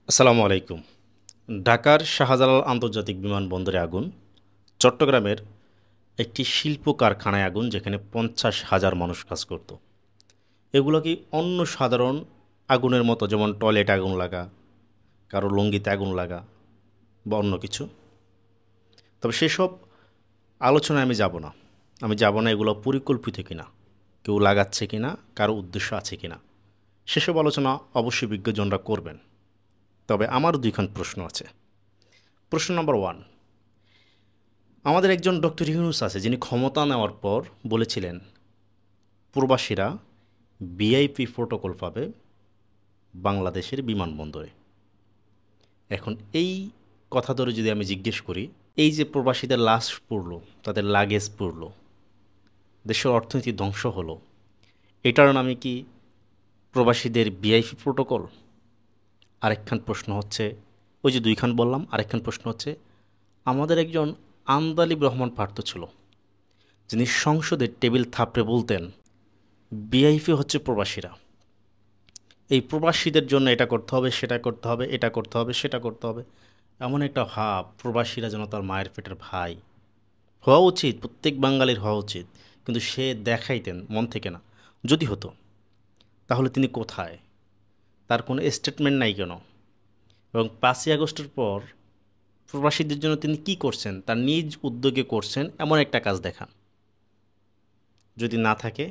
আসসালামু আলাইকুম। ঢাকার শাহজালাল আন্তর্জাতিক বিমানবন্দরে আগুন, চট্টগ্রামের একটি শিল্প কারখানায় আগুন যেখানে ৫০,০০০ মানুষ কাজ করত। এগুলো কি অন্য সাধারণ আগুনের মতো, যেমন টয়লেটে আগুন লাগা, কারো লুঙ্গিতে আগুন লাগা বা অন্য কিছু? তবে সেসব আলোচনায় আমি যাব না। আমি যাব না এগুলো পরিকল্পিত কিনা, কেউ লাগাচ্ছে কিনা, কারো উদ্দেশ্য আছে কিনা। সেসব আলোচনা অবশ্যই বিজ্ঞজনরা করবেন। তবে আমার দুইখান প্রশ্ন আছে। প্রশ্ন নাম্বার 1, আমাদের একজন ডক্টর ইউনূস আছে যিনি ক্ষমতা নেওয়ার পর বলেছিলেন প্রবাসীরা ভিআইপি প্রোটোকল পাবে বাংলাদেশের বিমানবন্দরে। এখন এই কথা ধরে যদি আমি জিজ্ঞেস করি, এই যে প্রবাসীদের লাশ পড়লো, তাদের লাগেজ পড়লো, দেশের অর্থনীতি ধ্বংস হলো, এটার নামে কি প্রবাসীদের ভিআইপি প্রোটোকল? আরেকখান প্রশ্ন হচ্ছে, ওই যে দুইখান বললাম, আরেকখান প্রশ্ন হচ্ছে, আমাদের একজন আন্দালিব রহমান পার্থ ছিল যিনি সংসদের টেবিল থাপড়ে বলতেন ভিআইপি হচ্ছে প্রবাসীরা। এই প্রবাসীদের জন্য এটা করতে হবে, সেটা করতে হবে, এটা করতে হবে, সেটা করতে হবে। এমন একটা ভাব, প্রবাসীরা যেন তার মায়ের পেটের ভাই। হওয়া উচিত, প্রত্যেক বাঙালির হওয়া উচিত, কিন্তু সে দেখাইতেন মন থেকে না। যদি হতো, তাহলে তিনি কোথায়? তার কোনো স্টেটমেন্ট নাই কেন? এবং 5ই আগস্টের পর প্রবাসীদের জন্য তিনি কি করছেন, তার নিজ উদ্যোগে করছেন এমন একটা কাজ দেখান। যদি না থাকে,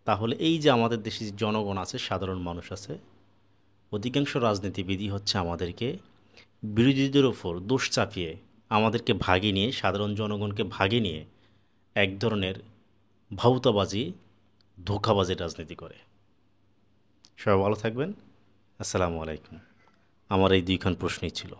তাহলে এই যে আমাদের দেশে যে জনগণ আছে, সাধারণ মানুষ আছে, অধিকাংশ রাজনীতিবিদই হচ্ছে আমাদেরকে বিরোধীদের ওপর দোষ চাপিয়ে, আমাদেরকে ভাগে নিয়ে, সাধারণ জনগণকে ভাগে নিয়ে এক ধরনের ভাউতাবাজি, ধোঁকাবাজির রাজনীতি করে। সবাই ভালো থাকবেন। আসসালামু আলাইকুম। আমার এই দুইখান প্রশ্নই ছিল।